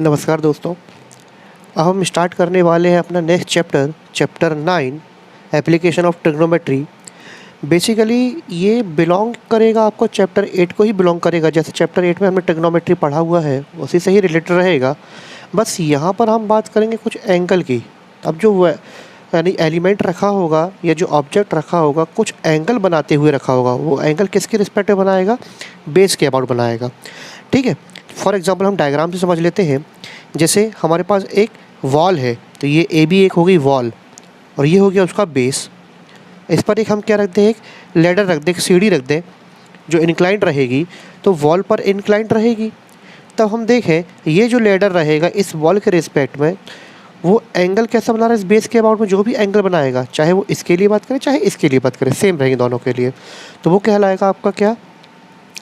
नमस्कार दोस्तों। अब हम स्टार्ट करने वाले हैं अपना next chapter 9 application of trigonometry. Basically ये बिलोंग करेगा, आपको चैप्टर 8 को ही बिलोंग करेगा। जैसे चैप्टर 8 में हमने ट्रिग्नोमेट्री पढ़ा हुआ है उसी से ही रिलेटेड रहेगा। बस यहाँ पर हम बात करेंगे कुछ एंगल की। अब जो यानी एलिमेंट रखा होगा या जो ऑब्जेक्ट रखा होगा कुछ एंगल बनाते हुए रखा होगा, वो एंगल किसके रिस्पेक्ट में बनाएगा? बेस के अबाउट बनाएगा। ठीक है, फॉर एग्जांपल हम डायग्राम से समझ लेते हैं। जैसे हमारे पास एक वॉल है, तो ये ए बी एक हो गई वॉल और ये हो गया उसका बेस। इस पर एक हम क्या रख दें, एक लैडर रख दें, एक सीढ़ी रख दें जो इंक्लाइंड रहेगी, तो वॉल पर इंक्लाइंड रहेगी। तब हम देखें ये जो लैडर रहेगा इस वॉल के रिस्पेक्ट में वो एंगल कैसा बना रहा है इस बेस के अबाउट में। जो भी एंगल बनाएगा, चाहे वो इसके लिए बात करें चाहे इसके लिए बात करें, सेम रहेंगे दोनों के लिए, तो वो कहलाएगा आपका क्या?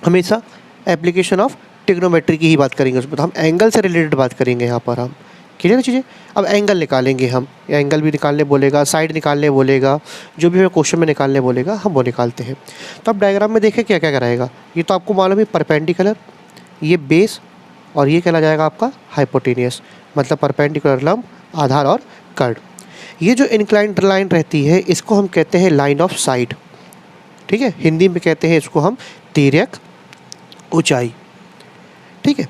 हमेशा एप्लीकेशन ऑफ ट्रिग्नोमेट्री की ही बात करेंगे उसमें। तो हम एंगल से रिलेटेड बात करेंगे यहाँ पर। हम क्लियर चीज़ें। अब एंगल निकालेंगे हम, या एंगल भी निकालने बोलेगा, साइड निकालने बोलेगा, जो भी हमें क्वेश्चन में निकालने बोलेगा हम वो निकालते हैं। तो अब डायग्राम में देखें क्या क्या कराएगा। ये तो आपको मालूम है परपेंडिकुलर, ये बेस, और ये कहला जाएगा आपका हाइपोटेनियस, मतलब परपेंडिकुलर लंब, आधार और कर्ड। ये जो इंक्लाइंड लाइन रहती है इसको हम कहते हैं लाइन ऑफ साइट। ठीक है, हिंदी में कहते हैं इसको हम तिर्यक ऊंचाई। ठीक है,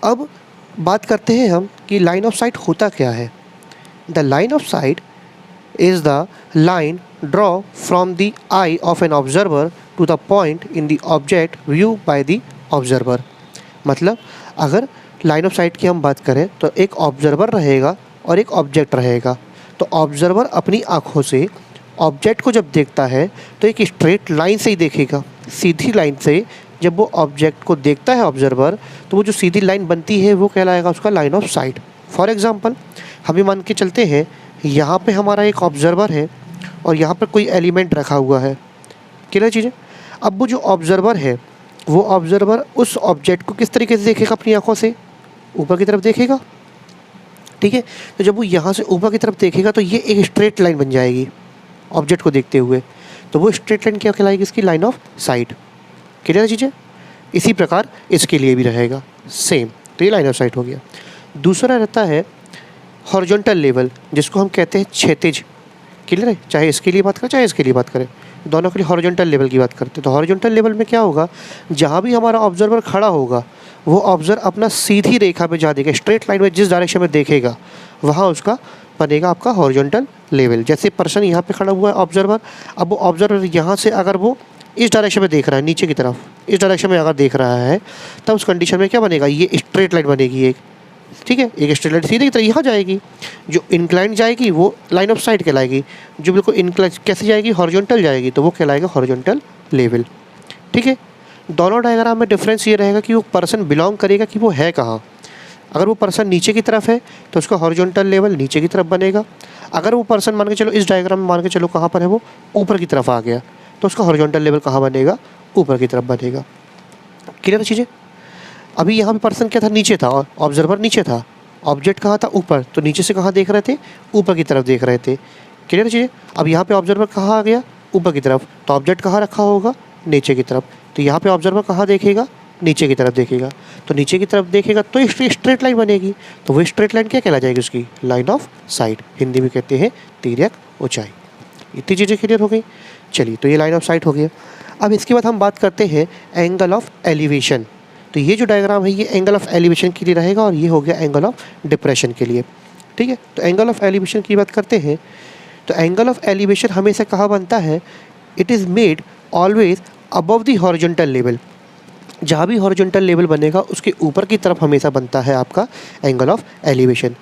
अब बात करते हैं हम कि लाइन ऑफ साइट होता क्या है। The line of sight is the line draw from the eye of an observer to the point in the object view by the observer. मतलब अगर लाइन ऑफ साइट की हम बात करें तो एक ऑब्जर्वर रहेगा और एक ऑब्जेक्ट रहेगा। तो ऑब्जर्वर अपनी आँखों से ऑब्जेक्ट को जब देखता है तो एक स्ट्रेट लाइन से ही देखेगा, सीधी लाइन से। जब वो ऑब्जेक्ट को देखता है ऑब्जर्वर, तो वो जो सीधी लाइन बनती है वो कहलाएगा उसका line of site. For example हम ये मान के चलते हैं यहाँ पे हमारा एक ऑब्जर्वर है और यहाँ पर कोई एलिमेंट रखा हुआ है। क्लियर चीज़ें। अब वो जो ऑब्जर्वर है वो ऑब्जर्वर उस ऑब्जेक्ट को किस तरीके से देखेगा? अपनी आँखों से ऊपर की तरफ देखेगा। ठीक है, तो जब वो यहाँ से ऊपर की तरफ देखेगा तो ये एक स्ट्रेट लाइन बन जाएगी ऑब्जेक्ट को देखते हुए। तो वो स्ट्रेट लाइन क्या कहलाएगी? इसकी लाइन ऑफ साइट। क्लियर चीज़ें। इसी प्रकार इसके लिए भी रहेगा सेम। तो ये लाइन ऑफ साइट हो गया। दूसरा रहता है हॉरिजॉन्टल लेवल, जिसको हम कहते हैं क्षैतिज। क्लियर है, चाहे इसके लिए बात करें चाहे इसके लिए बात करें, दोनों के लिए हॉरिजॉन्टल लेवल की बात करते हैं। तो हॉरिजॉन्टल लेवल में क्या होगा? जहाँ भी हमारा ऑब्जर्वर खड़ा होगा वो ऑब्जर्वर अपना सीधी रेखा पे जा देगा, स्ट्रेट लाइन में जिस डायरेक्शन में देखेगा वहाँ उसका बनेगा आपका हॉरिजॉन्टल लेवल। जैसे पर्सन यहाँ पे खड़ा हुआ है ऑब्जर्वर, अब वो ऑब्जर्वर यहाँ से अगर वो इस डायरेक्शन में देख रहा है, नीचे की तरफ इस डायरेक्शन में अगर देख रहा है, तब उस कंडीशन में क्या बनेगा? ये स्ट्रेट लाइन बनेगी एक। ठीक है, एक स्ट्रेट लाइन सीधे की तरह यहाँ जाएगी। जो इंक्लाइन जाएगी वो लाइन ऑफ साइट कहलाएगी, जो बिल्कुल इंक्लाइन कैसे जाएगी? हॉरिजॉन्टल जाएगी, तो वो कहलाएगा हॉरिजॉन्टल लेवल। ठीक है, दोनों डायग्राम में डिफरेंस ये रहेगा कि वो पर्सन बिलोंग करेगा कि वो है कहाँ। अगर वो पर्सन नीचे की तरफ है तो उसका हॉरिजॉन्टल लेवल नीचे की तरफ बनेगा। अगर वो पर्सन मान के चलो इस डायग्राम में मान के चलो कहाँ पर है, वो ऊपर की तरफ आ गया, तो उसका हॉरिजॉन्टल लेवल कहाँ बनेगा? ऊपर की तरफ बनेगा। क्लियर चीज़ें। अभी यहाँ पे पर्सन क्या था? नीचे था और ऑब्जर्वर नीचे था। ऑब्जेक्ट कहाँ था? ऊपर। तो नीचे से कहाँ देख रहे थे? ऊपर की तरफ देख रहे थे। क्लियर चीज़ें। अब यहाँ पे ऑब्जर्वर कहाँ आ गया? ऊपर की तरफ। तो ऑब्जेक्ट कहाँ रखा होगा? नीचे की तरफ। तो यहाँ पे ऑब्जर्वर कहाँ देखेगा? नीचे की तरफ देखेगा। तो नीचे की तरफ देखेगा तो स्ट्रेट लाइन बनेगी। तो वो स्ट्रेट लाइन क्या कहला जाएगी? उसकी लाइन ऑफ साइट। हिंदी में कहते हैं तिर्यक ऊंचाई। इतनी चीज़ें क्लियर हो गई। चलिए, तो ये लाइन ऑफ साइट हो गया। अब इसके बाद हम बात करते हैं एंगल ऑफ एलिवेशन। तो ये जो डायग्राम है ये एंगल ऑफ एलिवेशन के लिए रहेगा और ये हो गया एंगल ऑफ डिप्रेशन के लिए। ठीक है, तो एंगल ऑफ एलिवेशन की बात करते हैं। तो एंगल ऑफ एलिवेशन हमेशा कहाँ बनता है? It is made always above the horizontal level. जहाँ भी हॉरिजॉन्टल लेवल बनेगा उसके ऊपर की तरफ हमेशा बनता है आपका एंगल ऑफ एलिवेशन।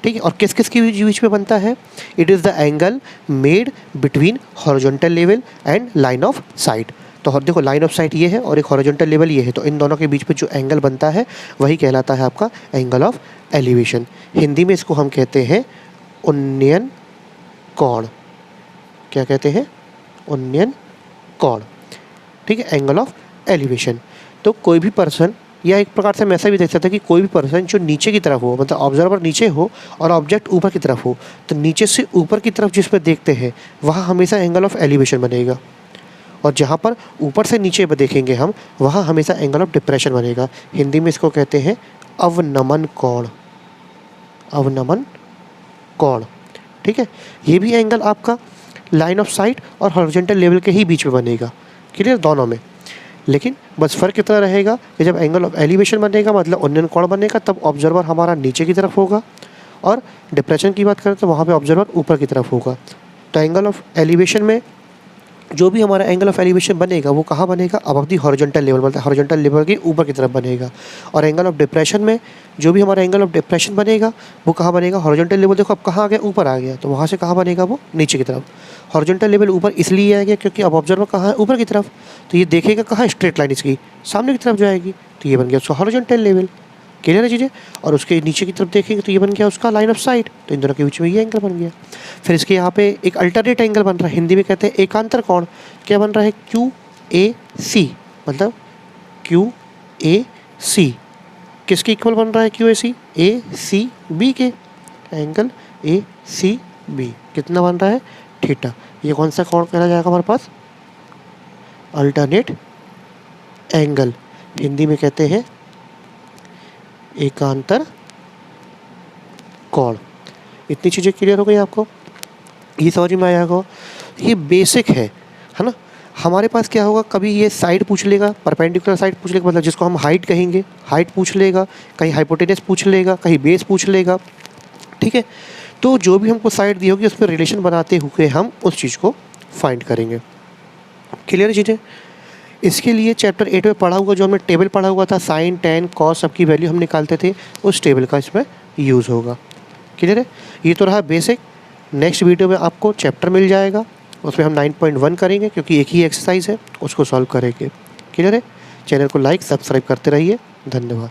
ठीक है, और किस किस के बीच में बनता है? It is the angle made between horizontal level and line of site. तो देखो लाइन ऑफ साइट ये है और एक हॉरिजॉन्टल लेवल ये है, तो इन दोनों के बीच में जो एंगल बनता है वही कहलाता है आपका एंगल ऑफ एलिवेशन। हिंदी में इसको हम कहते हैं उन्नयन कोण। क्या कहते हैं? उन्नयन कोण। ठीक है, एंगल ऑफ एलिवेशन। तो कोई भी पर्सन, या एक प्रकार से हम ऐसा भी देख सकते हैं कि कोई भी पर्सन जो नीचे की तरफ हो, मतलब ऑब्जर्वर नीचे हो और ऑब्जेक्ट ऊपर की तरफ हो, तो नीचे से ऊपर की तरफ जिस पर देखते हैं वहाँ हमेशा एंगल ऑफ एलिवेशन बनेगा। और जहाँ पर ऊपर से नीचे देखेंगे हम, वहाँ हमेशा एंगल ऑफ डिप्रेशन बनेगा। हिंदी में इसको कहते हैं अवनमन कोण। अवनमन कोण, ठीक है। ये भी एंगल आपका लाइन ऑफ साइट और हॉरिजॉन्टल लेवल के ही बीच में बनेगा, क्लियर, दोनों में। लेकिन बस फ़र्क इतना रहेगा कि जब एंगल ऑफ एलिवेशन बनेगा मतलब उन्नयन कोण बनेगा तब ऑब्जर्वर हमारा नीचे की तरफ होगा, और डिप्रेशन की बात करें तो वहाँ पे ऑब्जर्वर ऊपर की तरफ होगा। तो एंगल ऑफ एलिवेशन में जो भी हमारा एंगल ऑफ एलिवेशन बनेगा वो कहाँ बनेगा, अबव दी हॉरिजॉन्टल लेवल, मतलब हॉरिजॉन्टल लेवल के ऊपर की तरफ बनेगा। और एंगल ऑफ डिप्रेशन में जो भी हमारा एंगल ऑफ डिप्रेशन बनेगा वो कहाँ बनेगा, हॉरिजॉन्टल लेवल, देखो अब कहाँ आ गया, ऊपर आ गया, तो वहाँ से कहाँ बनेगा वो नीचे की तरफ। हॉरिजॉन्टल लेवल ऊपर इसलिए आ गया क्योंकि अब ऑब्जर्वर कहाँ है, ऊपर की तरफ, तो ये देखेगा कहाँ, स्ट्रेट लाइन इसकी सामने की तरफ जाएगी, तो ये बन गया उसका हॉरिजॉन्टल लेवल, क्लियर है चीज़ें। और उसके नीचे की तरफ देखेंगे तो ये बन गया उसका लाइन ऑफ साइट, तो इन दोनों के बीच में ये एंगल बन गया। फिर इसके यहाँ पे एक अल्टरनेट एंगल बन रहा है, हिंदी में कहते हैं एकांतर कोण, क्या बन रहा है, QAC, मतलब QAC किसके इक्वल बन रहा है, QAC ACB के, एंगल ACB कितना बन रहा है, थीटा। ये कौन सा कोण कहना जाएगा हमारे पास, अल्टरनेट एंगल, हिंदी में कहते हैं एकांतर कोण। इतनी चीज़ें क्लियर हो गई आपको, ये समझ में आया होगा, ये बेसिक है ना। हमारे पास क्या होगा, कभी ये साइड पूछ लेगा, परपेंडिकुलर साइड पूछ लेगा, मतलब जिसको हम हाइट कहेंगे, हाइट पूछ लेगा, कहीं हाइपोटेनस पूछ लेगा, कहीं बेस पूछ लेगा, ठीक है। तो जो भी हमको साइड दी होगी उस पर रिलेशन बनाते हुए हम उस चीज़ को फाइंड करेंगे, क्लियर चीज़ें। इसके लिए चैप्टर 8 में पढ़ा हुआ जो हमने टेबल पढ़ा हुआ था, साइन टेन कॉस सबकी वैल्यू हम निकालते थे, उस टेबल का इसमें यूज़ होगा, क्लियर है। ये तो रहा बेसिक। नेक्स्ट वीडियो में आपको चैप्टर मिल जाएगा, उसमें हम 9.1 करेंगे क्योंकि एक ही एक्सरसाइज है, उसको सॉल्व करेंगे, क्लियर है। चैनल को लाइक सब्सक्राइब करते रहिए, धन्यवाद।